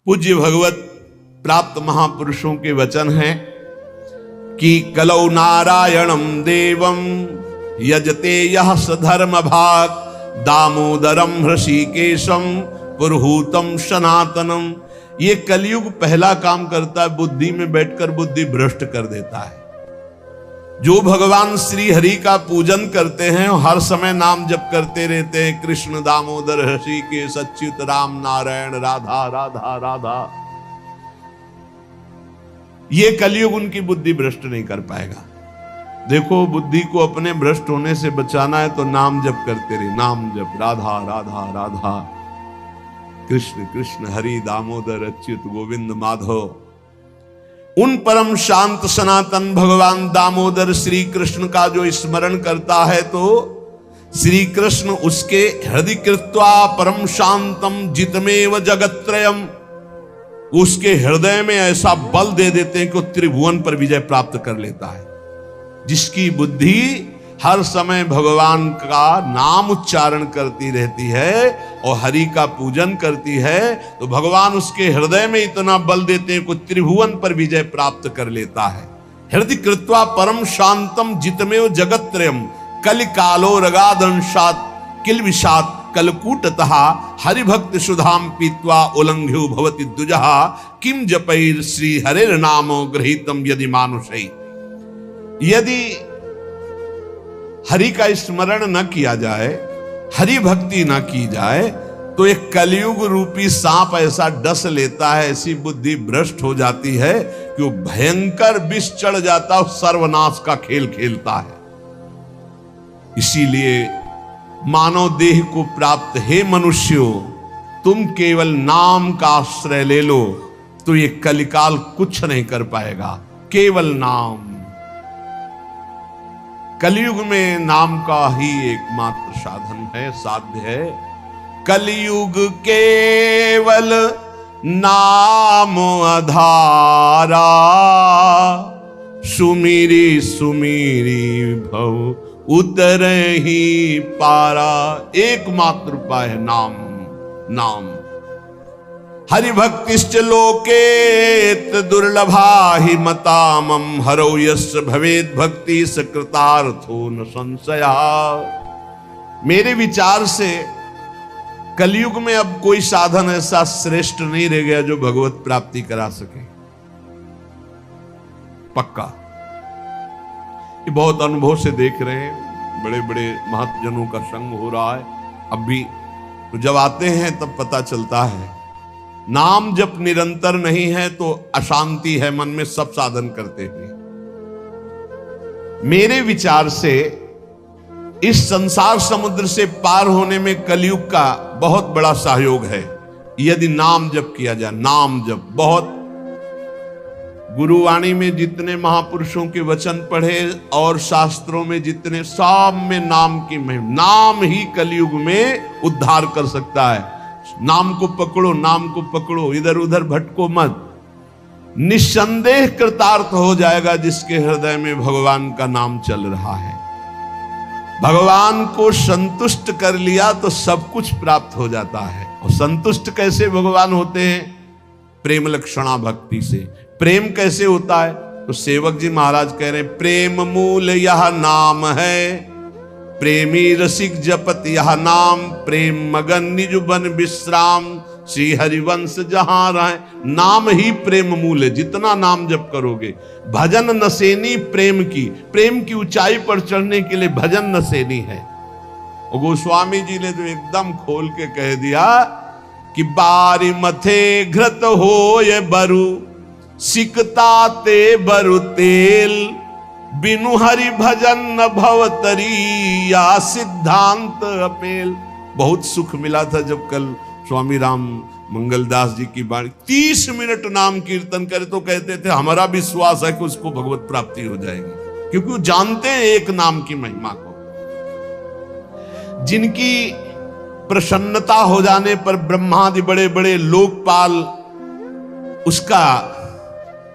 पूज्य भगवत प्राप्त महापुरुषों के वचन हैं कि कलौ नारायणं देवं यजते यह सधर्म भाग दामोदरम हृषिकेशम पुरुहूतम सनातनम। ये कलयुग पहला काम करता है, बुद्धि में बैठकर बुद्धि भ्रष्ट कर देता है। जो भगवान श्री हरि का पूजन करते हैं हर समय नाम जप करते रहते हैं, कृष्ण दामोदर हृषिकेश अच्युत राम नारायण राधा राधा राधा, ये कलयुग उनकी बुद्धि भ्रष्ट नहीं कर पाएगा। देखो, बुद्धि को अपने भ्रष्ट होने से बचाना है तो नाम जप करते रहे, नाम जप राधा राधा राधा, कृष्ण कृष्ण हरि दामोदर अच्युत गोविंद माधव। उन परम शांत सनातन भगवान दामोदर श्री कृष्ण का जो स्मरण करता है तो श्री कृष्ण उसके हृदय कृत्वा परम शांतम जितमेव जगत्त्रयम, उसके हृदय में ऐसा बल दे देते हैं कि वो त्रिभुवन पर विजय प्राप्त कर लेता है। जिसकी बुद्धि हर समय भगवान का नाम उच्चारण करती रहती है और हरि का पूजन करती है तो भगवान उसके हृदय में इतना बल देते हैं कि त्रिभुवन पर विजय प्राप्त कर लेता है। हृदय कृत्वा परम शांतम जितमेव जगत्त्रयम कलिकालो रगादंशात किलविषात कलकूटतः हरिभक्त सुधाम पीत्वा उल्लंघ्यो भवति द्विजः किम जपैर श्री हरेर नामो गृहीतम यदि मानुषै। यदि हरि का स्मरण न किया जाए, हरि भक्ति न की जाए तो एक कलयुग रूपी सांप ऐसा डस लेता है, ऐसी बुद्धि भ्रष्ट हो जाती है कि वो भयंकर विष चढ़ जाता है, सर्वनाश का खेल खेलता है। इसीलिए मानव देह को प्राप्त हे मनुष्यों, तुम केवल नाम का आश्रय ले लो तो ये कलिकाल कुछ नहीं कर पाएगा। केवल नाम, कलयुग में नाम का ही एकमात्र साधन है, साध्य है। कलयुग केवल नाम आधारा, सुमिरी सुमिरी भव उतर ही पारा। एकमात्र उपाय है नाम, नाम। हरिभक्तिश्च लोकेत दुर्लभा हि मतामम हरौ यस्य भवेद भक्ति सकृतार्थो न संशया। मेरे विचार से कलयुग में अब कोई साधन ऐसा श्रेष्ठ नहीं रह गया जो भगवत प्राप्ति करा सके। पक्का, ये बहुत अनुभव से देख रहे हैं, बड़े बड़े महत्जनों का संग हो रहा है। अब भी तो जब आते हैं तब पता चलता है नाम जब निरंतर नहीं है तो अशांति है मन में, सब साधन करते हुए। मेरे विचार से इस संसार समुद्र से पार होने में कलयुग का बहुत बड़ा सहयोग है यदि नाम जप किया जाए। नाम जप बहुत, गुरुवाणी में जितने महापुरुषों के वचन पढ़े और शास्त्रों में जितने, सब में नाम की महिमा, नाम ही कलयुग में उद्धार कर सकता है। नाम को पकड़ो, नाम को पकड़ो, इधर उधर भटको मत। निस्संदेह कृतार्थ हो जाएगा जिसके हृदय में भगवान का नाम चल रहा है। भगवान को संतुष्ट कर लिया तो सब कुछ प्राप्त हो जाता है। और संतुष्ट कैसे भगवान होते हैं? प्रेम लक्षणा भक्ति से। प्रेम कैसे होता है? तो सेवक जी महाराज कह रहे हैं, प्रेम मूल यह नाम है, प्रेमी रसिक जपत यह नाम, प्रेम मगन निज बन विश्राम, श्री हरिवंश जहां रहे। नाम ही प्रेम मूल है, जितना नाम जप करोगे। भजन नसेनी प्रेम की, प्रेम की ऊंचाई पर चढ़ने के लिए भजन नसेनी है। और गोस्वामी जी ने तो एकदम खोल के कह दिया कि बारी मथे घृत हो ये बरु, सिकता ते बरु तेल, बिनु हरि भजन न भवतरी या सिद्धांत अपेल। बहुत सुख मिला था जब कल स्वामी राम मंगलदास जी की बाणी 30 मिनट नाम कीर्तन करे तो कहते थे हमारा विश्वास है कि उसको भगवत प्राप्ति हो जाएगी, क्योंकि वो जानते हैं एक नाम की महिमा को। जिनकी प्रसन्नता हो जाने पर ब्रह्मादि बड़े बड़े लोकपाल उसका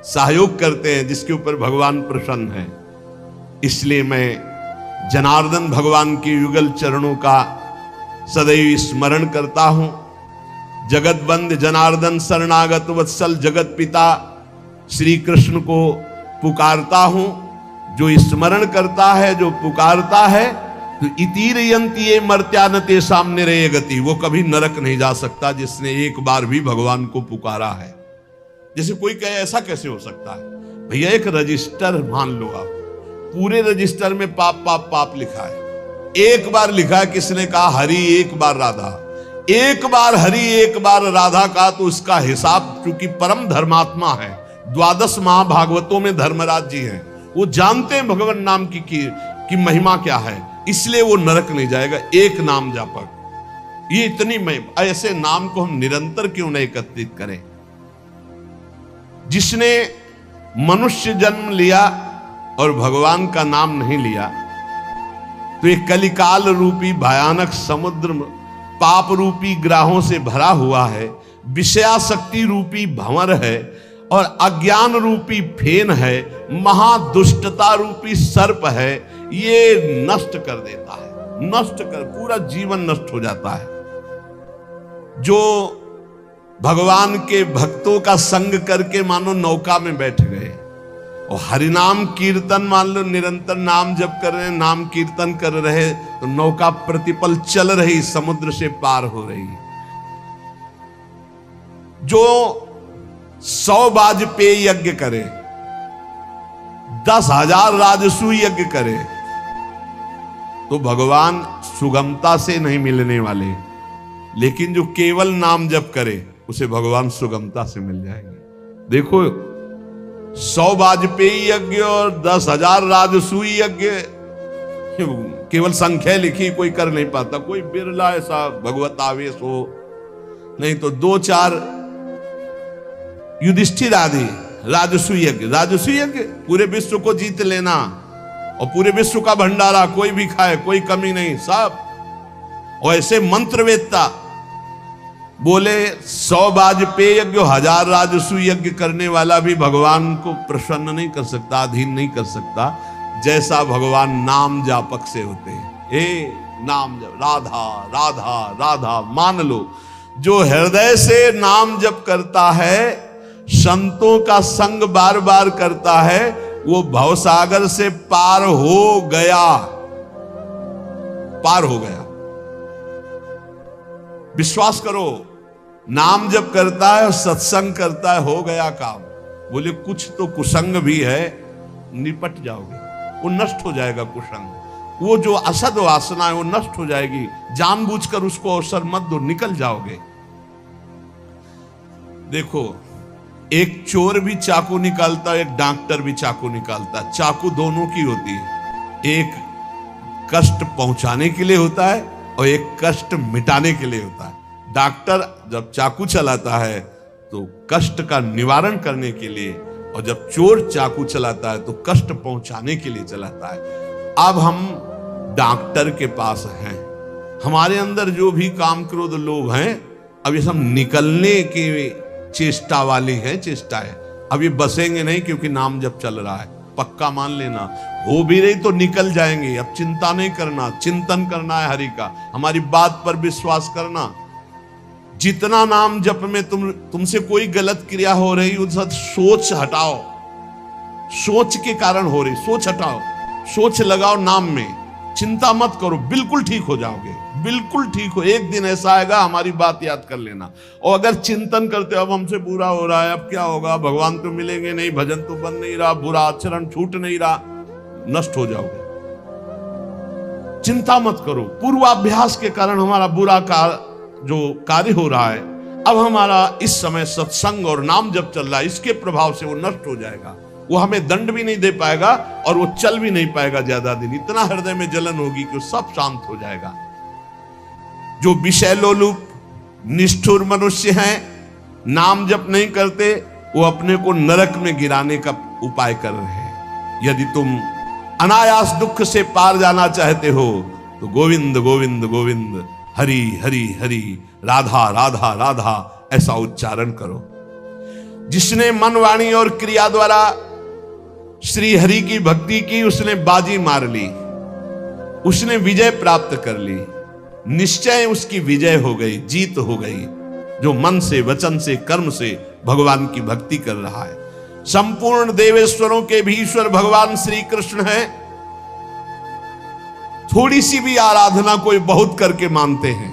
सहयोग करते हैं, जिसके ऊपर भगवान प्रसन्न है। इसलिए मैं जनार्दन भगवान के युगल चरणों का सदैव स्मरण करता हूं। जगत बंद जनार्दन शरणागत वत्सल जगत पिता श्री कृष्ण को पुकारता हूं। जो स्मरण करता है, जो पुकारता है, तो इतीरयंती ये मर्त्यानते सामने रहे गति, वो कभी नरक नहीं जा सकता जिसने एक बार भी भगवान को पुकारा है। जैसे कोई कहे ऐसा कैसे हो सकता है? भैया एक रजिस्टर मान लो आप, पूरे रजिस्टर में पाप पाप पाप लिखा है। एक बार लिखा है, किसने कहा हरि एक बार राधा, एक बार हरि एक बार राधा का, तो उसका हिसाब, चूंकि परम धर्मात्मा है, 12 महाभागवतों में धर्मराज जी हैं, वो जानते हैं भगवान नाम की महिमा क्या है, इसलिए वो नरक नहीं जाएगा। एक नाम जापक, ये इतनी महिमा। ऐसे नाम को हम निरंतर क्यों नहीं एकत्रित करें? जिसने मनुष्य जन्म लिया और भगवान का नाम नहीं लिया, तो एक कलिकाल रूपी भयानक समुद्र पाप रूपी ग्राहों से भरा हुआ है, विषयाशक्ति रूपी भंवर है, और अज्ञान रूपी फेन है, महादुष्टता रूपी सर्प है। ये नष्ट कर देता है, नष्ट कर, पूरा जीवन नष्ट हो जाता है। जो भगवान के भक्तों का संग करके मानो नौका में बैठ गए और हरिनाम कीर्तन, मान लो निरंतर नाम जप कर रहे, नाम कीर्तन कर रहे, तो नौका प्रतिपल चल रही, समुद्र से पार हो रही। जो 100 वाजपेयी यज्ञ करे, 10,000 राजसू यज्ञ करे, तो भगवान सुगमता से नहीं मिलने वाले। लेकिन जो केवल नाम जप करे, उसे भगवान सुगमता से मिल जाएंगे। देखो, 100 वाजपेयी यज्ञ और 10,000 राजसूय यज्ञ, केवल संख्या लिखी, कोई कर नहीं पाता। कोई बिरला ऐसा भगवत आवेश हो, नहीं तो 2-4 युधिष्ठिर आदि राजसूय यज्ञ। राजसूय यज्ञ पूरे विश्व को जीत लेना, और पूरे विश्व का भंडारा कोई भी खाए, कोई कमी नहीं, सब। और ऐसे मंत्रवेत्ता बोले 100 वाजपेयी यज्ञ, 1000 राजसूय यज्ञ करने वाला भी भगवान को प्रसन्न नहीं कर सकता, अधीन नहीं कर सकता, जैसा भगवान नाम जापक से होते हैं। ए नाम जप, राधा राधा राधा, मान लो जो हृदय से नाम जप करता है, संतों का संग बार बार करता है, वो भवसागर से पार हो गया, पार हो गया। विश्वास करो, नाम जप करता है और सत्संग करता है, हो गया काम। बोले कुछ तो कुसंग भी है, निपट जाओगे, वो नष्ट हो जाएगा कुसंग। वो जो असद वासना है वो नष्ट हो जाएगी। जानबूझकर उसको अवसर मत दो, निकल जाओगे। देखो, एक चोर भी चाकू निकालता है, एक डॉक्टर भी चाकू निकालता है। चाकू दोनों की होती है, एक कष्ट पहुंचाने के लिए होता है और एक कष्ट मिटाने के लिए होता है। डॉक्टर जब चाकू चलाता है तो कष्ट का निवारण करने के लिए, और जब चोर चाकू चलाता है तो कष्ट पहुंचाने के लिए चलाता है। अब हम डॉक्टर के पास हैं, हमारे अंदर जो भी काम क्रोध लोभ हैं, अब ये सब निकलने की चेष्टा वाली है, चेष्टा है। अब ये बसेंगे नहीं, क्योंकि नाम जब चल रहा है, पक्का मान लेना। हो भी रही तो निकल जाएंगे। अब चिंता नहीं करना, चिंतन करना है हरि का, हमारी बात पर विश्वास करना। जितना नाम जप में तुमसे कोई गलत क्रिया हो रही, उस सोच हटाओ, सोच के कारण हो रही, सोच हटाओ, सोच लगाओ नाम में, चिंता मत करो, बिल्कुल ठीक हो जाओगे, बिल्कुल ठीक हो। एक दिन ऐसा आएगा, हमारी बात याद कर लेना। और अगर चिंतन करते हो अब हमसे बुरा हो रहा है, अब क्या होगा, भगवान तो मिलेंगे नहीं, भजन तो बन नहीं रहा, बुरा आचरण छूट नहीं रहा, नष्ट हो जाओगे। चिंता मत करो, पूर्वाभ्यास के कारण हमारा बुरा जो कार्य हो रहा है, अब हमारा इस समय सत्संग और नाम जब चल रहा है, इसके प्रभाव से वो नष्ट हो जाएगा। वो हमें दंड भी नहीं दे पाएगा और वो चल भी नहीं पाएगा ज्यादा दिन। इतना हृदय में जलन होगी कि वो सब शांत हो जाएगा। जो विषय लोलुप निष्ठुर मनुष्य हैं, नाम जप नहीं करते, वो अपने को नरक में गिराने का उपाय कर रहे हैं। यदि तुम अनायास दुख से पार जाना चाहते हो तो गोविंद गोविंद गोविंद, हरि हरि हरि, राधा राधा राधा, ऐसा उच्चारण करो। जिसने मन वाणी और क्रिया द्वारा श्री हरि की भक्ति की, उसने बाजी मार ली, उसने विजय प्राप्त कर ली। निश्चय उसकी विजय हो गई, जीत हो गई। जो मन से, वचन से, कर्म से भगवान की भक्ति कर रहा है। संपूर्ण देवेश्वरों के भी ईश्वर भगवान श्री कृष्ण है। थोड़ी सी भी आराधना कोई बहुत करके मानते हैं,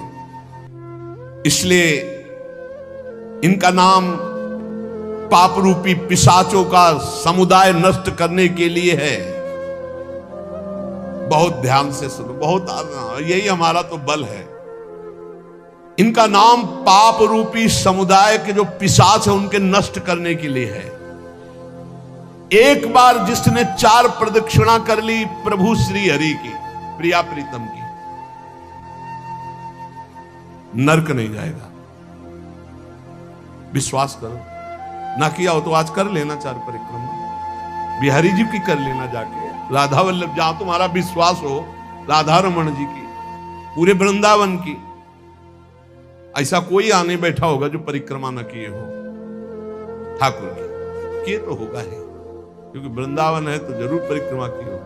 इसलिए इनका नाम पाप रूपी पिशाचों का समुदाय नष्ट करने के लिए है। बहुत ध्यान से सुनो, बहुत यही हमारा तो बल है। इनका नाम पाप रूपी समुदाय के जो पिशाच है उनके नष्ट करने के लिए है। एक बार जिसने 4 प्रदक्षिणा कर ली प्रभु श्री हरि की, प्रिया प्रीतम की, नरक नहीं जाएगा। विश्वास करो, ना किया हो तो आज कर लेना 4 परिक्रमा, बिहारी जी की कर लेना जाके, राधा वल्लभ जहां तुम्हारा विश्वास हो, राधा रमन जी की, पूरे वृंदावन की। ऐसा कोई आने बैठा होगा जो परिक्रमा न किए हो ठाकुर की, किए तो होगा ही, क्योंकि वृंदावन है तो जरूर परिक्रमा की हो।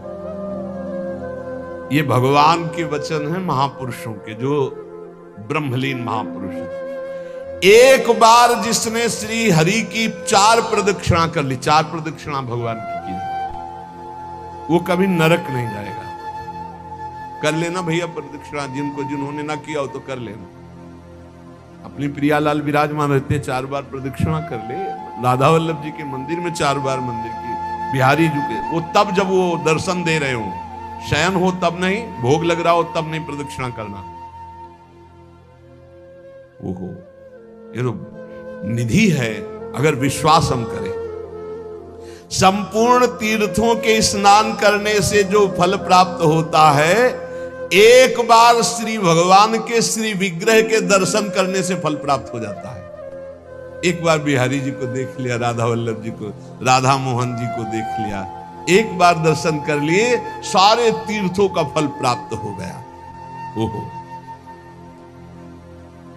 ये भगवान के वचन है महापुरुषों के, जो ब्रह्मलीन महापुरुष है। एक बार जिसने श्री हरि की 4 प्रदक्षिणा कर ली, 4 प्रदक्षिणा भगवान की, वो कभी नरक नहीं जाएगा। कर लेना भैया प्रदक्षिणा, जिन्होंने ना किया हो तो कर लेना। अपनी प्रियालाल विराजमान रहते हैं, 4 बार प्रदक्षिणा कर ले। राधा वल्लभ जी के मंदिर में 4 बार मंदिर की, बिहारी जी के, वो तब जब वो दर्शन दे रहे हो, शयन हो तब नहीं, भोग लग रहा हो तब नहीं प्रदक्षिणा करना। ओहो, ये तो निधि है अगर विश्वास हम करें। संपूर्ण तीर्थों के स्नान करने से जो फल प्राप्त होता है, एक बार श्री भगवान के श्री विग्रह के दर्शन करने से फल प्राप्त हो जाता है। एक बार बिहारी जी को देख लिया, राधा वल्लभ जी को, राधा मोहन जी को देख लिया, एक बार दर्शन कर लिए, सारे तीर्थों का फल प्राप्त हो गया। ओहो,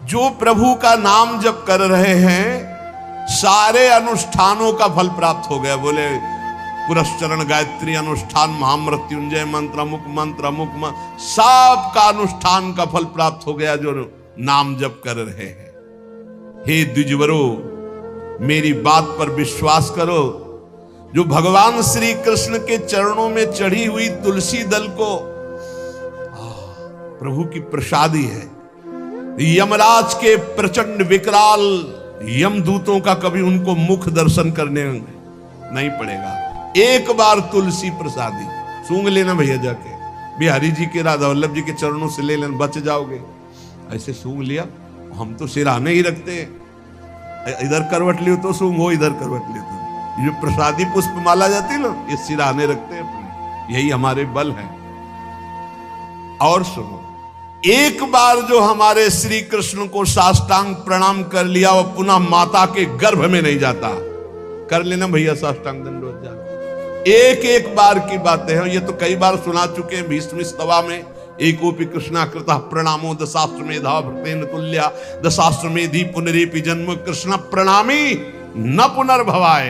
जो प्रभु का नाम जप कर रहे हैं सारे अनुष्ठानों का फल प्राप्त हो गया। बोले पुरस्चरण गायत्री अनुष्ठान, महामृत्युंजय मंत्र, अमुक मंत्र, अमुक सब का अनुष्ठान का फल प्राप्त हो गया जो नाम जप कर रहे हैं। हे द्विजवरो, मेरी बात पर विश्वास करो। जो भगवान श्री कृष्ण के चरणों में चढ़ी हुई तुलसी दल को प्रभु की प्रसादी है। यमराज के प्रचंड विकराल यमदूतों का कभी उनको मुख दर्शन करने नहीं पड़ेगा। एक बार तुलसी प्रसादी सूंघ लेना भैया, जाके बिहारी जी के, राधा वल्लभ जी के चरणों से ले लेना, बच जाओगे। ऐसे सूंघ लिया, हम तो सिराने ही रखते हैं, इधर करवट लियो तो सूंघो, इधर करवट लियो तो। ये प्रसादी पुष्प माला जाती है ना, ये सिराने रखते हैं अपने, यही हमारे बल है। और सुनो, एक बार जो हमारे श्री कृष्ण को साष्टांग प्रणाम कर लिया, वो पुनः माता के गर्भ में नहीं जाता। कर लेना भैया साष्टांग दंडवत जाकर। एक एक बार की बातें हैं, ये तो कई बार सुना चुके हैं। भीष्म स्तवा में एकोपि कृष्णा कृतः प्रणामो दशाश्वमेधा भक्तेन तुल्या, दशाश्वमेधि पुनरेपि जन्म कृष्ण प्रणामी न पुनर्भवाय।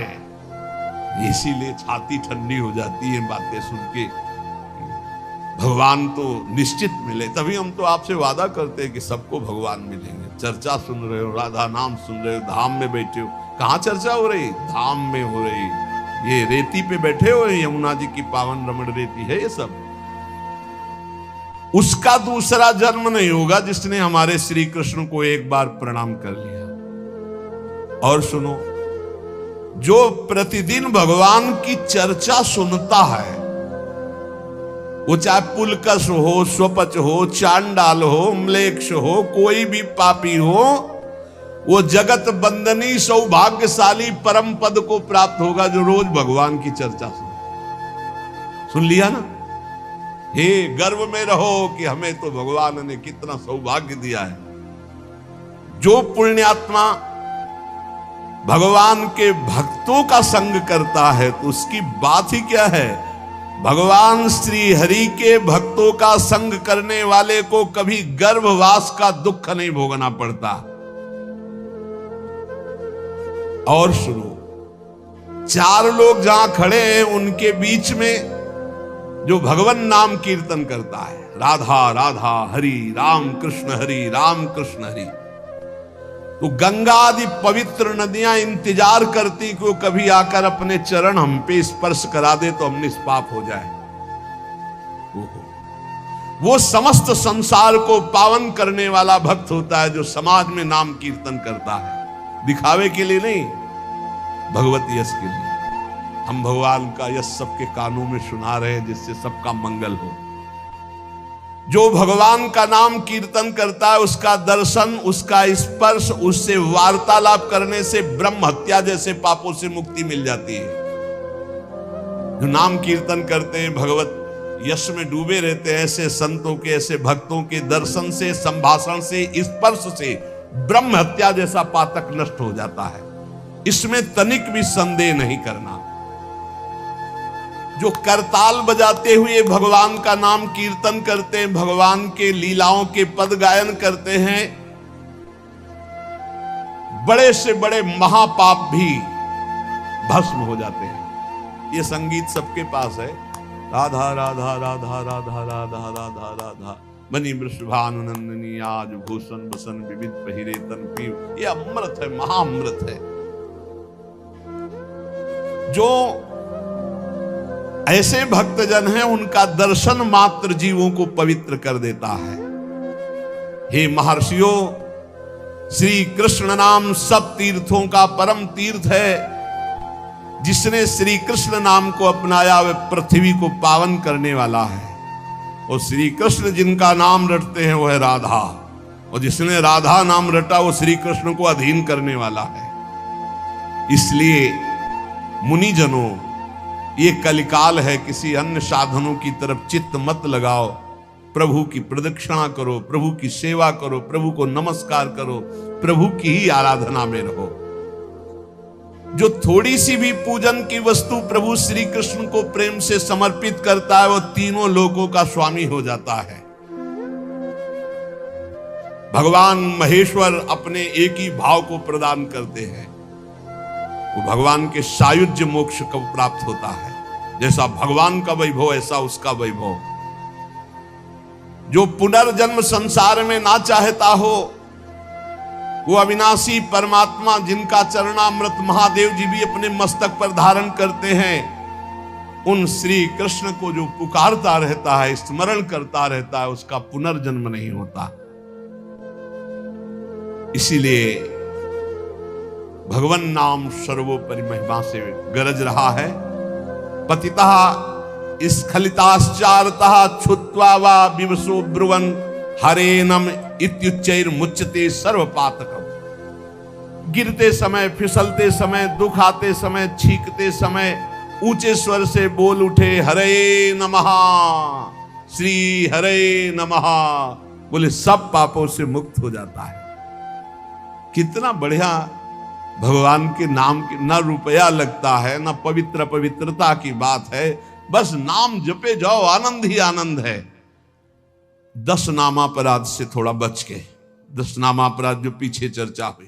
इसीलिए छाती ठंडी हो जाती है बातें सुन के। भगवान तो निश्चित मिले, तभी हम तो आपसे वादा करते हैं कि सबको भगवान मिलेंगे। चर्चा सुन रहे हो, राधा नाम सुन रहे हो, धाम में बैठे हो। कहां चर्चा हो रही? धाम में हो रही। ये रेती पे बैठे हो, यमुना जी की पावन रमण रेती है ये सब। उसका दूसरा जन्म नहीं होगा जिसने हमारे श्री कृष्ण को एक बार प्रणाम कर लिया। और सुनो, जो प्रतिदिन भगवान की चर्चा सुनता है, वो चाहे पुलकस हो, स्वपच हो, चांडाल हो, म्लेच्छ हो, कोई भी पापी हो, वो जगत बंदनी सौभाग्यशाली परम पद को प्राप्त होगा जो रोज भगवान की चर्चा सुन लिया ना। हे, गर्व में रहो कि हमें तो भगवान ने कितना सौभाग्य दिया है। जो पुण्यात्मा भगवान के भक्तों का संग करता है तो उसकी बात ही क्या है। भगवान श्री हरि के भक्तों का संग करने वाले को कभी गर्भवास का दुख नहीं भोगना पड़ता। और सुनो, 4 लोग जहां खड़े हैं उनके बीच में जो भगवान नाम कीर्तन करता है, राधा राधा हरि राम कृष्ण हरि राम कृष्ण हरि, तो गंगा आदि पवित्र नदियां इंतजार करती कि वो कभी आकर अपने चरण हम पे स्पर्श करा दे तो हम निष्पाप हो जाए। वो समस्त संसार को पावन करने वाला भक्त होता है जो समाज में नाम कीर्तन करता है, दिखावे के लिए नहीं, भगवत यश के लिए। हम भगवान का यश सबके कानों में सुना रहे हैं जिससे सबका मंगल हो। जो भगवान का नाम कीर्तन करता है उसका दर्शन, उसका स्पर्श, उससे वार्तालाप करने से ब्रह्म हत्या जैसे पापों से मुक्ति मिल जाती है। जो नाम कीर्तन करते हैं, भगवत यश में डूबे रहते हैं, ऐसे संतों के, ऐसे भक्तों के दर्शन से, संभाषण से, स्पर्श से ब्रह्म हत्या जैसा पातक नष्ट हो जाता है। इसमें तनिक भी संदेह नहीं करना। जो करताल बजाते हुए भगवान का नाम कीर्तन करते हैं, भगवान के लीलाओं के पद गायन करते हैं, बड़े से बड़े महापाप भी भस्म हो जाते हैं। ये संगीत सबके पास है, राधा राधा राधा राधा राधा राधा राधा मणि वृषभानुनंदिनी आज भूषण बसन विविध पहिरे तन पीव। ये अमृत है, महाअमृत है। जो ऐसे भक्तजन हैं उनका दर्शन मात्र जीवों को पवित्र कर देता है। हे महर्षियों, श्री कृष्ण नाम सब तीर्थों का परम तीर्थ है। जिसने श्री कृष्ण नाम को अपनाया वह पृथ्वी को पावन करने वाला है। और श्री कृष्ण जिनका नाम रटते हैं वह है राधा, और जिसने राधा नाम रटा वो श्री कृष्ण को अधीन करने वाला है। इसलिए मुनिजनों, ये कलिकाल है, किसी अन्य साधनों की तरफ चित्त मत लगाओ। प्रभु की प्रदक्षिणा करो, प्रभु की सेवा करो, प्रभु को नमस्कार करो, प्रभु की ही आराधना में रहो। जो थोड़ी सी भी पूजन की वस्तु प्रभु श्री कृष्ण को प्रेम से समर्पित करता है वो तीनों लोकों का स्वामी हो जाता है। भगवान महेश्वर अपने एक ही भाव को प्रदान करते हैं, वो भगवान के सायुज्य मोक्ष को प्राप्त होता है। जैसा भगवान का वैभव ऐसा उसका वैभव। जो पुनर्जन्म संसार में ना चाहता हो, वो अविनाशी परमात्मा जिनका चरणामृत महादेव जी भी अपने मस्तक पर धारण करते हैं, उन श्री कृष्ण को जो पुकारता रहता है, स्मरण करता रहता है, उसका पुनर्जन्म नहीं होता। इसीलिए भगवन नाम सर्वोपरि महिमा से गरज रहा है। पतितः स्खलिताश्चारतः छुत्वा वा विवशो ब्रुवन् हरेनम इत्युच्चैर मुच्यते सर्वपातकम। गिरते समय, फिसलते समय, दुख आते समय, छींकते समय ऊंचे स्वर से बोल उठे हरे नमः, श्री हरे नमः, बोले सब पापों से मुक्त हो जाता है। कितना बढ़िया भगवान के नाम की न रुपया लगता है, न पवित्र पवित्रता की बात है, बस नाम जपे जाओ, आनंद ही आनंद है। 10 नामापराध से थोड़ा बच के, 10 नामापराध जो पीछे चर्चा हुई,